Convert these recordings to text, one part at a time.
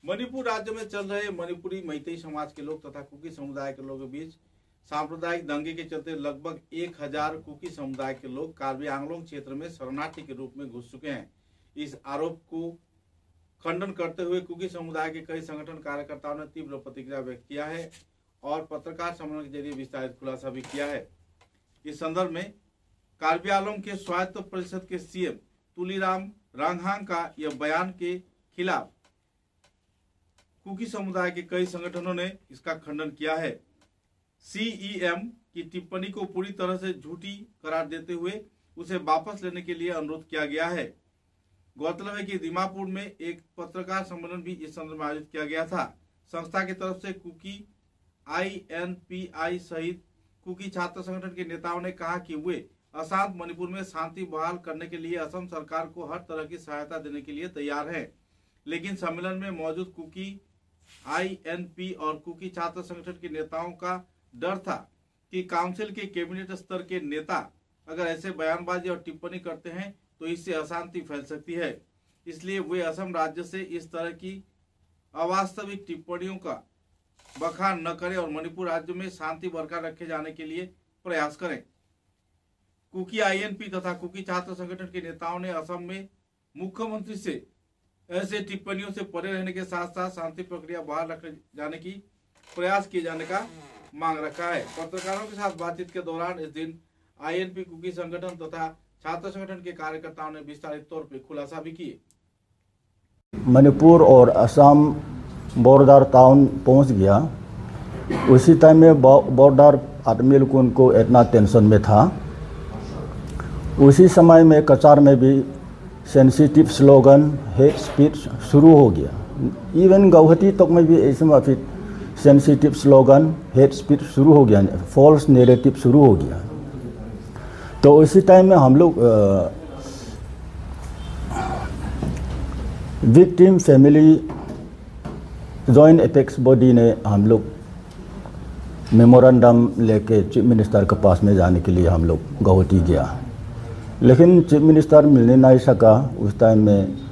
मणिपुर राज्य में चल रहे मणिपुरी मैतेई समाज के लोग तथा कुकी समुदाय के लोगों के बीच सांप्रदायिक दंगे के चलते लगभग 1000 कुकी समुदाय के लोग कार्बी आंगलोंग क्षेत्र में शरणार्थी के रूप में घुस चुके हैं। इस आरोप को खंडन करते हुए कुकी समुदाय के कई संगठन कार्यकर्ताओं ने तीव्र प्रतिक्रिया व्यक्त किया है और पत्रकार सम्मेलन के जरिए विस्तारित खुलासा भी किया है। इस संदर्भ में कार्बी आंगलोंग के स्वायत्त परिषद के सीएम तुलीराम रांगहांग का यह बयान के खिलाफ कुकी समुदाय के कई संगठनों ने इसका खंडन किया है। सीईएम की टिप्पणी को पूरी तरह से झूठी करार देते हुए उसे वापस लेने के लिए अनुरोध किया गया है। गौरतलब है कि दीमापुर में एक पत्रकार सम्मेलन भी इस संदर्भ में आयोजित किया गया था। संस्था की तरफ से कुकी INPI सहित कुकी छात्र संगठन के नेताओं ने कहा कि वे अशांत मणिपुर में शांति बहाल करने के लिए असम सरकार को हर तरह की सहायता देने के लिए तैयार है। लेकिन सम्मेलन में मौजूद कुकी INP और कुकी छात्र संगठन के नेताओं का डर था कि काउंसिल के कैबिनेट स्तर के नेता अगर ऐसे बयानबाजी और टिप्पणी करते हैं तो इससे अशांति फैल सकती है। इसलिए वे असम राज्य से इस तरह की अवास्तविक टिप्पणियों का बखान न करें और मणिपुर राज्य में शांति बरकरार रखे जाने के लिए प्रयास करें। कुकी INP तथा कुकी छात्र संगठन के नेताओं ने असम में मुख्यमंत्री से ऐसे टिप्पणियों से परे रहने के साथ साथ शांति प्रक्रिया बहाल रखे जाने की प्रयास किए जाने का मांग रखा है। पत्रकारों के साथ बातचीत के दौरान इस दिन INP कुकी संगठन तथा छात्र संगठन के कार्यकर्ताओं ने विस्तारित तौर पर खुलासा भी किए। मणिपुर और असम बॉर्डर टाउन पहुंच गया। उसी टाइम में बॉर्डर आदमी लोग उनको इतना टेंशन में था। उसी समय में कचार में भी सेंसिटिव स्लोगन हेट स्पीच शुरू हो गया। इवन गुवाहाटी तक में भी ऐसे में फिर सेंसिटिव स्लोगन हेट स्पीच शुरू हो गया, फॉल्स नैरेटिव शुरू हो गया। तो उसी टाइम में हम लोग victim family joint apex body ने हम लोग मेमोरेंडम लेके चीफ मिनिस्टर के पास में जाने के लिए हम लोग गुवाहाटी गया, लेकिन चीफ मिनिस्टर मिलने नहीं सका। उस टाइम में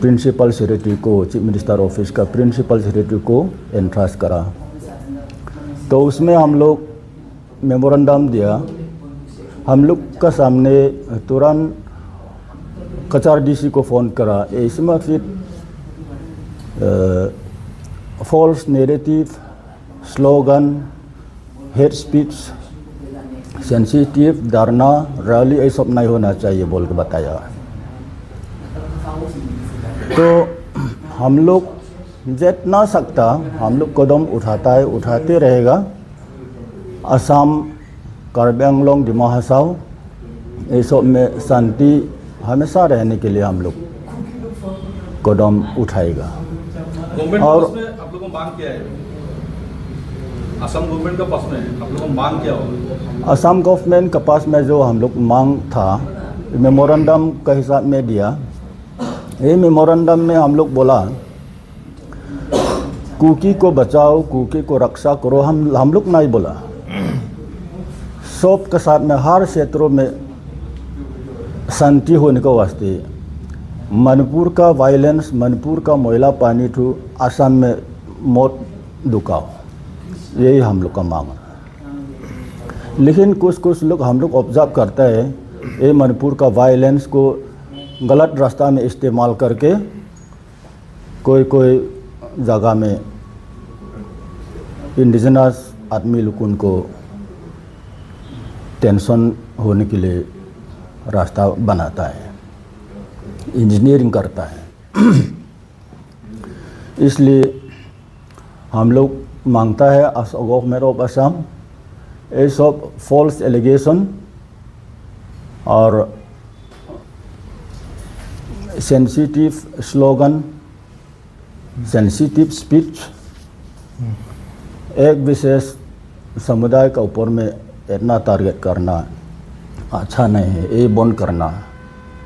प्रिंसिपल सेक्रेटरी को, चीफ मिनिस्टर ऑफिस का प्रिंसिपल सेक्रेटरी को एंट्रस्ट करा। तो उसमें हम लोग मेमोरेंडम दिया। हम लोग का सामने तुरंत कचार DC को फ़ोन करा। इसमें फिर false narrative slogan hate speech sensitive धरना रैली ये सब नहीं होना चाहिए बोल के बताया। तो हम लोग जितना सकता हम लोग कदम उठाते रहेगा। असम, कार्बी आंगलोंग, डिमा हासाओ ये सब में शांति हमेशा रहने के लिए हम लोग कदम उठाएगा। और आप लोगों को मांग क्या है? असम गवर्नमेंट का पास में आप लोगों को मांग क्या होगा? असम गवर्नमेंट के पास में जो हम लोग मांग था मेमोरेंडम के हिसाब में दिया। ये मेमोरेंडम में हम लोग बोला कुकी को बचाओ, कुकी को रक्षा करो। हम लोग नहीं बोला। सब के साथ में हर क्षेत्रों में शांति होने के वास्ते मणिपुर का वायलेंस, मणिपुर का मैला पानी टू असम में मौत दुखाओ, यही हम लोग का मांग है। लेकिन कुछ लोग हम लोग ऑब्जर्व करते हैं ये मणिपुर का वायलेंस को गलत रास्ता में इस्तेमाल करके कोई जगह में इंडिजिनस आदमी लोग उनको टेंशन होने के लिए रास्ता बनाता है, इंजीनियरिंग करता है। इसलिए हम लोग मांगता है गवर्नमेंट ऑफ असम ये सब फॉल्स एलिगेशन और सेंसिटिव स्लोगन, सेंसिटिव स्पीच एक विशेष समुदाय के ऊपर में इतना टारगेट करना अच्छा नहीं है। ये बंद करना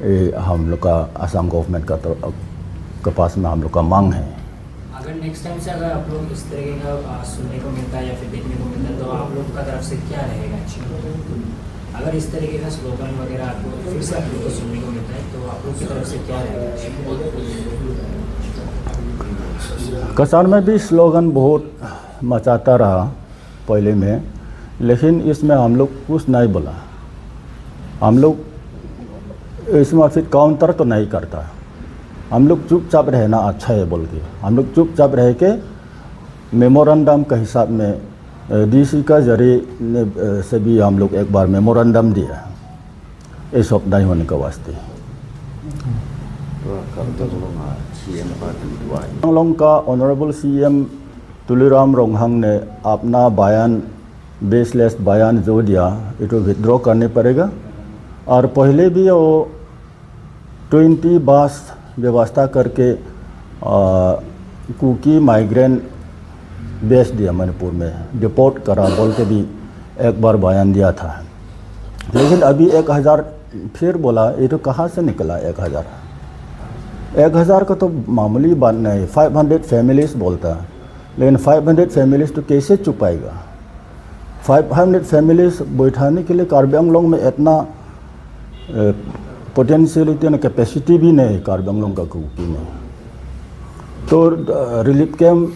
ये हम लोग का असम गवर्नमेंट के पास में हम लोग का मांग है। अगर नेक्स्ट टाइम से अगर आप लोग इस तरीके का सुनने को मिलता है या फिर देखने को मिलता है तो आप लोग का तरफ से क्या रहेगा एक्शन? अगर इस तरीके का स्लोगन वगैरह आपको फिर से आप लोग को सुनने को मिलता है तो आप लोग की तरफ से क्या रहेगा? कसार में भी स्लोगन बहुत मचाता रहा पहले में, लेकिन इसमें हम लोग कुछ नहीं बोला। हम लोग इसमें फिर काउंटर तो नहीं करता, हम लोग चुपचाप रहना अच्छा है बोल के हम लोग चुपचाप रह के मेमोरेंडम के हिसाब में डीसी का जरिए से भी हम लोग एक बार मेमोरेंडम दिया ये सब नहीं होने के वास्ते। आंगलोंग का ऑनरेबल सीएम तुलसीराम रोंगहांग ने अपना बयान बेसलेस बयान जो दिया ये तो विथड्रॉ करने पड़ेगा। और पहले भी वो 20 बस व्यवस्था करके कुकी माइग्रेंट बेच दिया मणिपुर में, डिपोर्ट करा बोल के भी एक बार बयान दिया था। लेकिन अभी 1000 फिर बोला, ये तो कहाँ से निकला 1000 का तो मामूली बात नहीं, 500 फैमिलीज बोलता, लेकिन 500 फैमिलीज तो कैसे चुपाएगा? 500 फैमिलीज बैठाने के लिए कार्बी आंगलोंग में इतना पोटेंशियलिटी और कैपेसिटी भी नहीं कार्बी आंगलोंग का कुकी में। तो रिलीफ कैम्प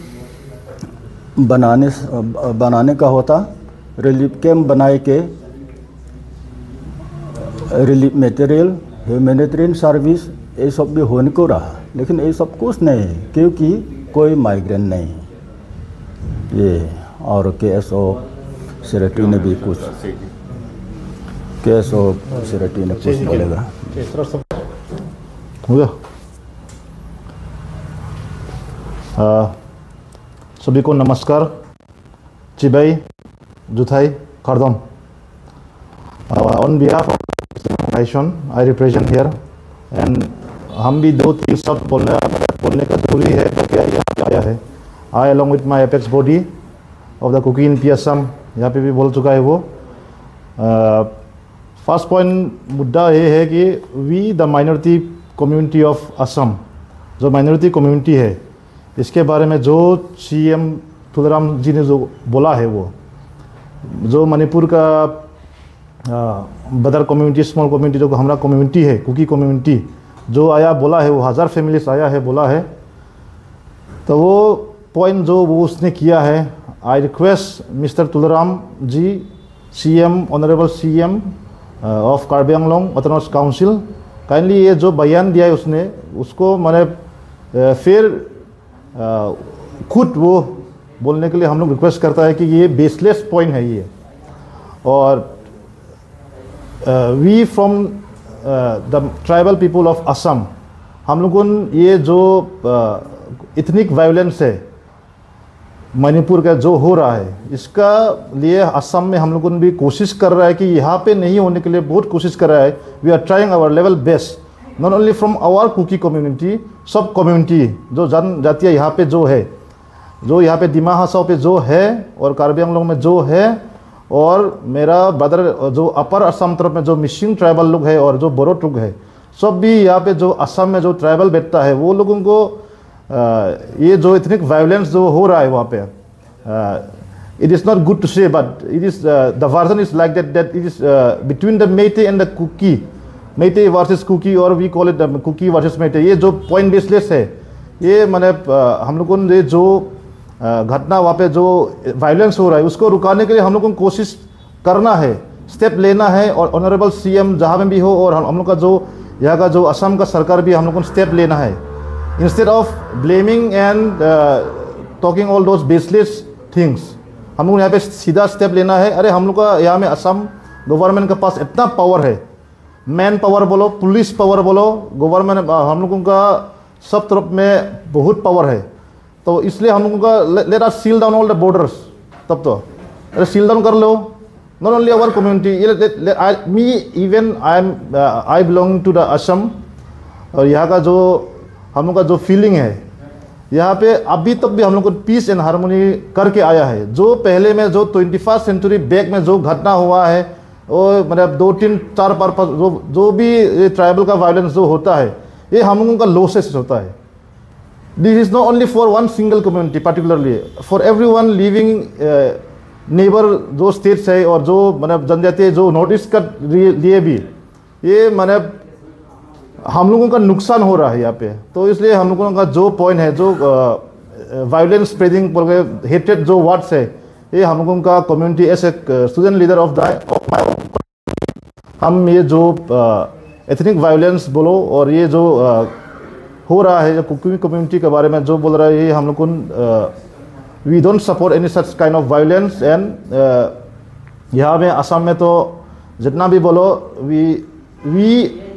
बनाने का होता, रिलीफ कैम्प बनाए के रिलीफ मटेरियल ह्यूमैनिटेरियन सर्विस ये सब भी होने को रहा, लेकिन ये सब कुछ नहीं है क्योंकि कोई माइग्रेंट नहीं है ये। और KSO सेरेटी ने भी कुछ KSO सेरेटी ने कुछ बोलेगा। हो गया। सभी को नमस्कार। चिबाई जुथाई खारदम on behalf of I represent here and हम भी 2-3 शब्द बोलने का जरूरी है तो क्या यहाँ आया है। I along with my apex body of the Kuki Inpi Assam यहाँ पे भी बोल चुका है वो। फर्स्ट पॉइंट मुद्दा ये है कि we the minority community of Assam, जो माइनॉरिटी कम्युनिटी है इसके बारे में जो CM तुलसीराम जी ने जो बोला है, वो जो मणिपुर का बदर कम्युनिटी, स्मॉल कम्युनिटी जो हमारा कम्युनिटी है, कुकी कम्युनिटी जो आया बोला है, वो 1000 फैमिलीज आया है बोला है। तो वो पॉइंट जो वो उसने किया है, I request mister Tulsiram ji, CM honourable CM of Karbi Anglong autonomous council, kindly ये जो बयान दिया है उसने उसको मैंने फिर खुद वो बोलने के लिए हम लोग रिक्वेस्ट करता है कि ये बेसलेस पॉइंट है ये। और we from the tribal people of Assam, हम लोगों ये जो इथनिक वायलेंस है मणिपुर का जो हो रहा है, इसका लिए असम में हम लोगों भी कोशिश कर रहा है कि यहाँ पे नहीं होने के लिए बहुत कोशिश कर रहा है। We are trying our level best, not only from our Kuki community, सब कम्युनिटी जो जनजातीय यहाँ पे जो है, जो यहाँ पे दिमा हासाओ पे जो है और कार्बी आंगलोंग में जो है, और मेरा ब्रदर जो अपर असम तरफ में जो मिसिंग ट्राइबल लोग है और जो बोरो लोग है, सब भी यहाँ पे जो असम में जो ट्राइबल बैठता है वो लोगों को ये जो इथनिक वायलेंस जो हो रहा है वहाँ पे, it is not good to say, but it is the version is like that it is between the Meitei and the Kuki, Meitei versus Kuki, और we call it the Kuki versus Meitei। ये जो point baseless है, ये मैंने हम लोगों ने जो घटना वहाँ पे जो वायलेंस हो रहा है उसको रुकाने के लिए हम लोगों को कोशिश करना है, स्टेप लेना है। और ऑनरेबल CM जहाँ में भी हो, और हम लोग का जो यहाँ का जो असम का सरकार भी हम लोगों को स्टेप लेना है, instead of blaming and talking all those baseless things. हम लोग यहाँ पे सीधा स्टेप लेना है। अरे हम लोग का यहाँ में असम गवर्नमेंट के पास इतना पावर है, मैन पावर बोलो, पुलिस पावर बोलो, गवर्नमेंट हम लोगों का सब तरफ में बहुत पावर है। तो इसलिए हम लोगों का let us seal down all the borders. तब तो अरे सील डाउन कर लो, not only our community, me even I belong to the Assam. और यहाँ का जो हम लोग का जो फीलिंग है यहाँ पे अभी तक भी हम लोग को पीस एंड हारमोनी करके आया है। जो पहले में जो 21st सेंचुरी बैक में जो घटना हुआ है, वो मतलब 2-3-4 बार जो भी ट्राइबल का वायलेंस जो होता है, ये हम लोगों का लॉसेस होता है। This is not only for one single community, particularly for every one living neighbour जो स्टेट्स है और जो मतलब जनजातीय जो नॉर्थ ईस्ट का लिए भी ये मतलब हम लोगों का नुकसान हो रहा है यहाँ पे। तो इसलिए हम लोगों का जो पॉइंट है, जो वायलेंस स्प्रेडिंग बोल के हेटेड जो वर्ड्स है, ये हम लोगों का community as a student leader of हम ये जो एथनिक वायलेंस बोलो और ये जो हो रहा है कुकी कम्युनिटी के बारे में जो बोल रहा है, ये हम लोग को we don't support any such kind of violence. And यहाँ में असम में तो जितना भी बोलो we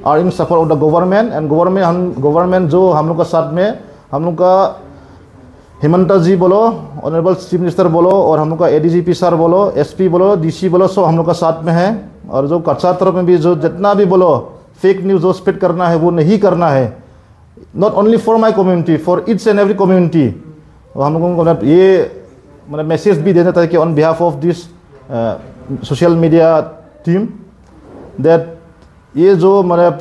are in support of the government. And government जो हम लोग का साथ में, हम लोग का हिमंता जी बोलो, ऑनरेबल चीफ मिनिस्टर बोलो, और हम लोग का एडीजीपी सर बोलो, एसपी बोलो, डीसी बोलो, सब हम लोग का साथ में है। और जो कच्चा तरफ में भी जो जितना भी बोलो फेक न्यूज़ जो स्प्रेड करना है वो नहीं करना है, not only for my community, for each and every community. हम लोगों को मतलब ये मतलब मैसेज भी देना था कि on behalf of this social media team that ये जो मतलब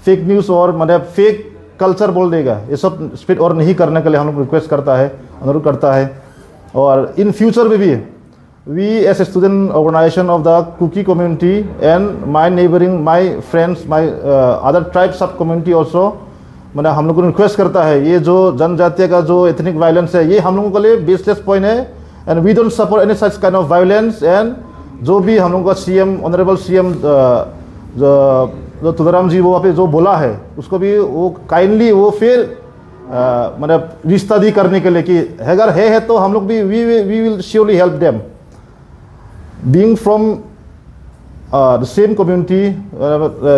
फेक न्यूज़ और मतलब फेक कल्चर बोल देगा, ये सब स्प्रेड और नहीं करने के लिए हम लोग रिक्वेस्ट करता है, अनुरोध करता है। और इन फ्यूचर में भी we as a student organisation of the Kuki community and my neighbouring, my friends, my other tribe सब कम्युनिटी ऑल्सो, मतलब हम लोग को रिक्वेस्ट करता है ये जो जनजातीय का जो एथनिक वायलेंस है ये हम लोगों के लिए बेसलेस पॉइंट है। And we don't support any such kind of violence. And जो भी हम लोग का सीएम, ऑनरेबल सीएम जो तुलराम जी वो वहाँ पे जो बोला है उसको भी वो काइंडली वो फिर मतलब रिश्ता दी करने के लिए कि अगर है तो हम लोग भी we will surely help them being from the same community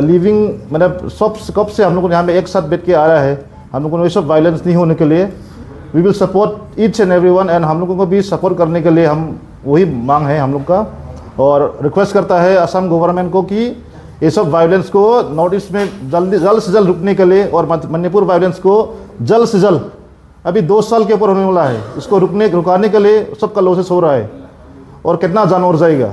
living, मतलब सब कब से हम लोग यहाँ पे एक साथ बैठ के आ रहा है। हम लोगों को ये सब वायलेंस नहीं होने के लिए we will support each and everyone. And हम लोगों को भी सपोर्ट करने के लिए हम वही मांग है हम लोग का, और रिक्वेस्ट करता है असम गवर्नमेंट को कि ये सब वायलेंस को नॉर्थ ईस्ट में जल्द से जल्द रुकने के लिए, और मणिपुर वायलेंस को जल्द से जल्द, अभी 2 साल के ऊपर होने वाला है, इसको रुकाने के लिए सबका लॉसेस हो रहा है और कितना जान और जाएगा।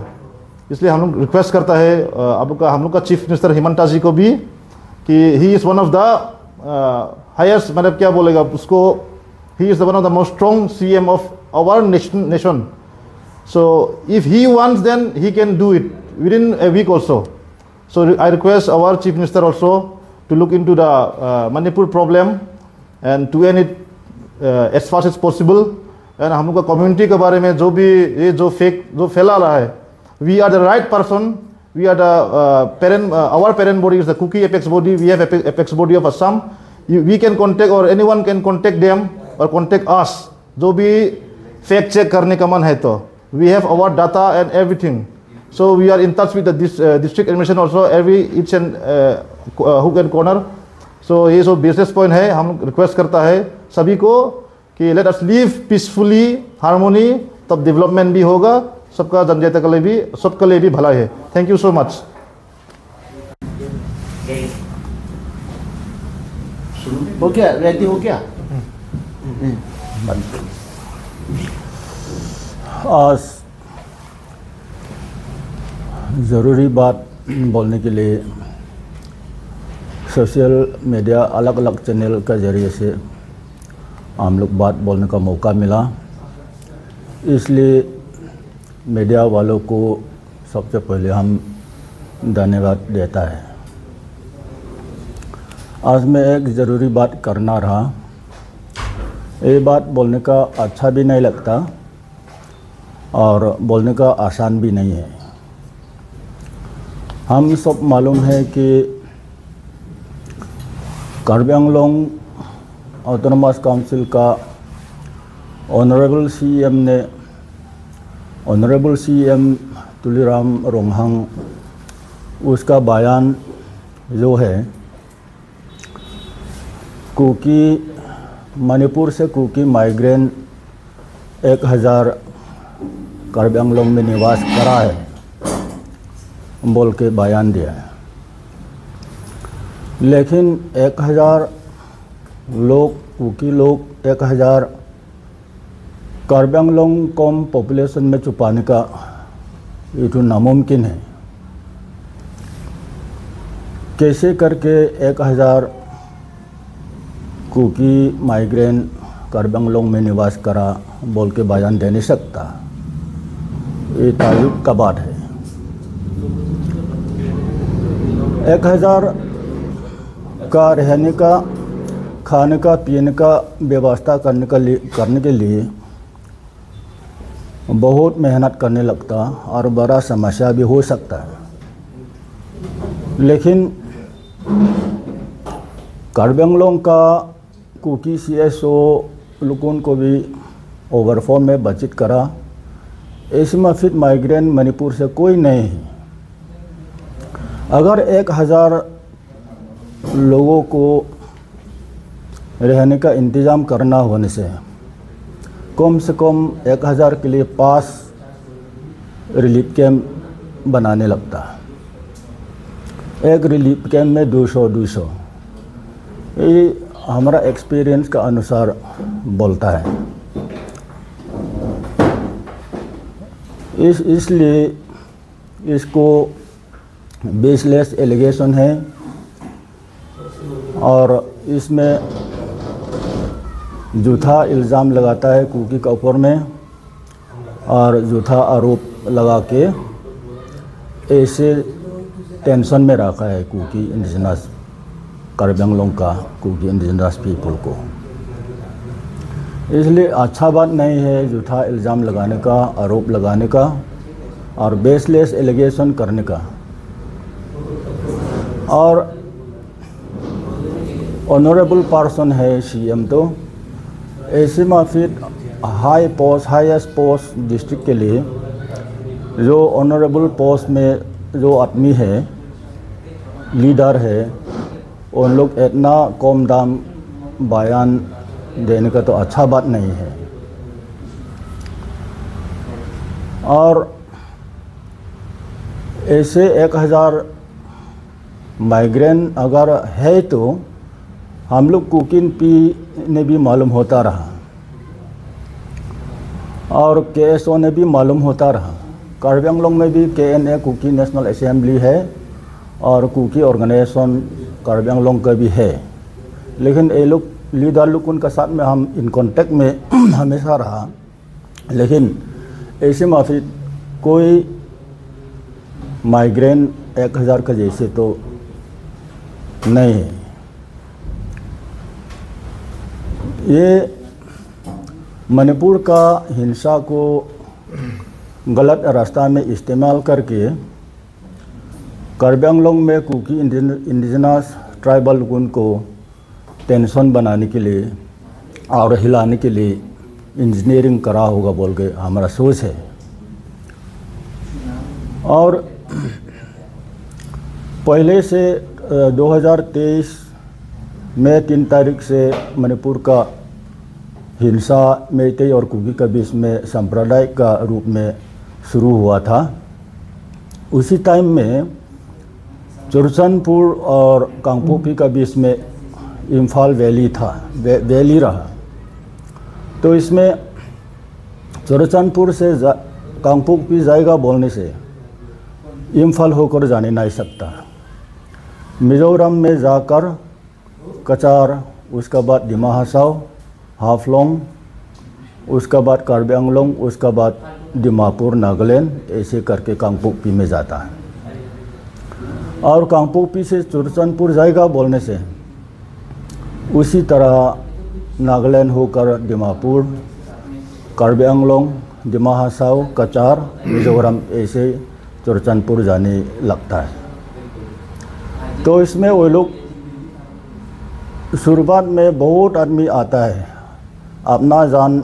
इसलिए हम लोग रिक्वेस्ट करता है हम लोग का चीफ मिनिस्टर हिमंता जी को भी कि he is one of the highest, मतलब क्या बोलेगा उसको, he is one of the most strong CM of our nation. So if he wants then he can do it within a week also. So I request our Chief Minister also to look into the Manipur problem and to end it as fast as possible. And हम लोग का community के बारे में जो भी ये जो फेक जो फैला रहा है, we are the right person, we are the our parent body is the Kuki Apex body, we have Apex body of Assam. We can contact or anyone can contact them or contact us. जो भी fact check करने का मन है तो we have our data and everything. So we are in touch with the district administration also, each and hook and corner. So ये जो basis point है, हम रिक्वेस्ट करता है सभी को कि let us live peacefully, harmony, तब डेवलपमेंट भी होगा, सबका जनजाति के लिए भी, सबके लिए भी भला है। Thank you so much. हो गया रेडी हो गया। आज ज़रूरी बात बोलने के लिए सोशल मीडिया अलग अलग चैनल के ज़रिए से हम लोग बात बोलने का मौका मिला, इसलिए मीडिया वालों को सबसे पहले हम धन्यवाद देता है। आज मैं एक ज़रूरी बात करना रहा, ये बात बोलने का अच्छा भी नहीं लगता और बोलने का आसान भी नहीं है। हम सब मालूम है कि कार्बी आंगलोंग ऑटोनोमस काउंसिल का ऑनरेबल सीएम तुलीराम रोंगहांग उसका बयान जो है कुकी मणिपुर से कुकी माइग्रेंट 1000 कार्बी आंगलोंग में निवास करा है बोल के बयान दिया है, लेकिन 1000 लोग कुकी लोग 1000 कार्बी आंगलोंग कम पॉपुलेशन में छुपाने का ये तो नामुमकिन है। कैसे करके 1000 कुकी माइग्रेंट कार्बी आंगलोंग में निवास करा बोल के बयान दे नहीं सकता, ये ताज्जुब का बात है। 1000 का रहने का खाने का पीने का व्यवस्था करने के लिए बहुत मेहनत करने लगता और बड़ा समस्या भी हो सकता है। लेकिन कार्बी आंगलोंग का कुकी CSO लोगों को भी ओवरफॉर्म में बचत करा। इसमें फिर माइग्रेंट मणिपुर से कोई नहीं है। अगर 1000 लोगों को रहने का इंतज़ाम करना होने से कम 1000 के लिए 5 रिलीफ कैंप बनाने लगता है। एक रिलीफ कैंप में 200 ये हमारा एक्सपीरियंस का अनुसार बोलता है। इसलिए इसको बेसलेस एलिगेशन है और इसमें झूठा इल्ज़ाम लगाता है कुकी के ऊपर में और झूठा आरोप लगा के ऐसे टेंशन में रखा है कुकी इंडिजिनस कार्बी आंगलोंग का कुकी इंडिजिनस पीपल को। इसलिए अच्छा बात नहीं है झूठा इल्ज़ाम लगाने का, आरोप लगाने का और बेसलेस एलिगेशन करने का। और ऑनरेबल पर्सन है CM, तो ऐसे में फिर हाईएस्ट पोस्ट डिस्ट्रिक्ट के लिए जो ऑनरेबल पोस्ट में जो आदमी है, लीडर है, उन लोग इतना कम दाम बयान देने का तो अच्छा बात नहीं है। और ऐसे 1000 माइग्रेंट अगर है तो हम लोग कुकिंग पी ने भी मालूम होता रहा और KSO ने भी मालूम होता रहा। कार्बी आंगलोंग में भी KNA कुकी नेशनल असेंबली है और कुकी ऑर्गेनाइजेशन कार्बी आंगलोंग का भी है। लेकिन ये लोग लीडर लोग उनका साथ में हम इन कांटेक्ट में हमेशा रहा। लेकिन ऐसे में फिर कोई माइग्रेंट 1000 का जैसे तो नहीं है। ये मणिपुर का हिंसा को गलत रास्ता में इस्तेमाल करके कार्बी आंगलोंग में कुकी इंडिजिनस ट्राइबल लोगों को टेंशन बनाने के लिए और हिलाने के लिए इंजीनियरिंग करा होगा बोल के हमारा सोच है। और पहले से 2023 में 3 तारीख से मणिपुर का हिंसा मेइतेई और कुकी के बीच में सांप्रदायिक का रूप में शुरू हुआ था। उसी टाइम में चुरचनपुर और कांगपोकपी के बीच में इम्फाल वैली रहा। तो इसमें चुरचनपुर से कांगपोकपी जाएगा बोलने से इम्फाल होकर जाने नहीं सकता। मिजोरम में जाकर कचार, उसका बाद दिमा हासाओ, हाफलोंग, उसका बाद कार्बी आंगलोंग, उसका बाद दिमापुर, नागालैंड, ऐसे करके कांगपोकपी में जाता है। और कांगपोकपी से चुरचनपुर जाएगा बोलने से उसी तरह नागालैंड होकर दिमापुर, कार्बी आंगलोंग, दिमा हासाओ, कचार, मिजोरम ऐसे चुरचनपुर जाने लगता है। तो इसमें वो लोग शुरुआत में बहुत आदमी आता है, अपना जान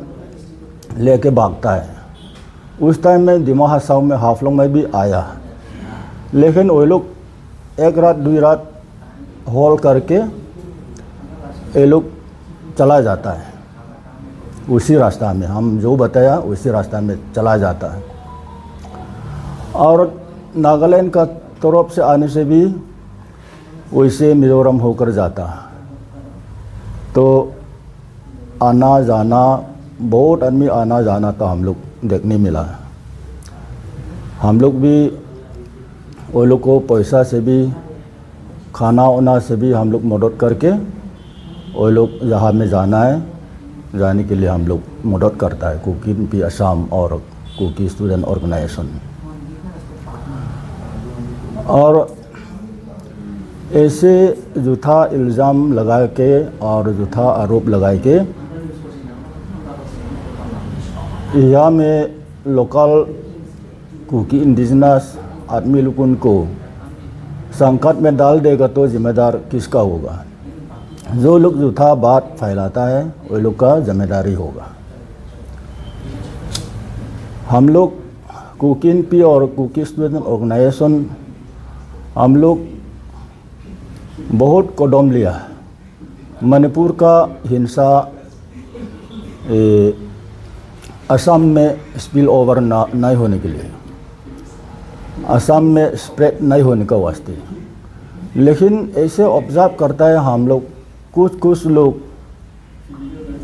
लेके भागता है। उस टाइम में दिमा हासाओ में, हाफलोंग में भी आया। लेकिन वो लोग 1 रात 2 रात होल्ड करके ये लोग चला जाता है। उसी रास्ता में हम जो बताया उसी रास्ता में चला जाता है। और नागालैंड का तरफ से आने से भी वैसे मिजोरम होकर जाता है। तो आना जाना, बहुत आदमी आना जाना तो हम लोग देखने मिला। हम लोग भी वो लोग को पैसा से भी, खाना वाना से भी हम लोग मदद करके वो लोग जहाँ में जाना है जाने के लिए हम लोग मदद करता है कुकी पी असम और कुकी स्टूडेंट ऑर्गेनाइजेशन। और ऐसे झूठा इल्ज़ाम लगा के और झूठा आरोप लगाए के यहाँ में लोकल कुकी इंडिजिनस आदमी लोग उनको संकट में डाल देगा तो जिम्मेदार किसका होगा? जो लोग झूठा बात फैलाता है वो लोग का जिम्मेदारी होगा। हम लोग कुकिंग पी और कुकी स्टूडेंट ऑर्गेनाइजेशन हम लोग बहुत कदम लिया। मणिपुर का हिंसा असम में स्पिल ओवर नहीं होने के लिए, असम में स्प्रेड नहीं होने का वास्ते। लेकिन ऐसे ऑब्जर्व करता है हम लोग कुछ लोग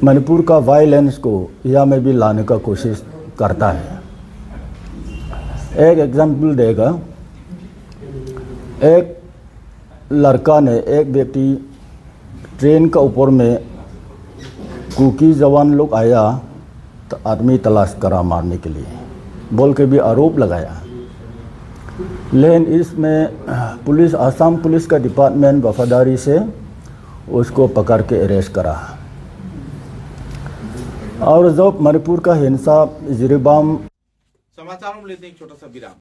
मणिपुर का वायलेंस को यहाँ में भी लाने का कोशिश करता है। एक एग्जाम्पल देगा, एक लड़का ने एक व्यक्ति ट्रेन का ऊपर में कुकी जवान लोग आया तो आदमी तलाश करा मारने के लिए बोल के भी आरोप लगाया। लेकिन इसमें पुलिस, आसाम पुलिस का डिपार्टमेंट वफादारी से उसको पकड़ के अरेस्ट करा। और जब मणिपुर का हिंसा जिरीबाम। समाचारों में लेते हैं एक छोटा सा विराम।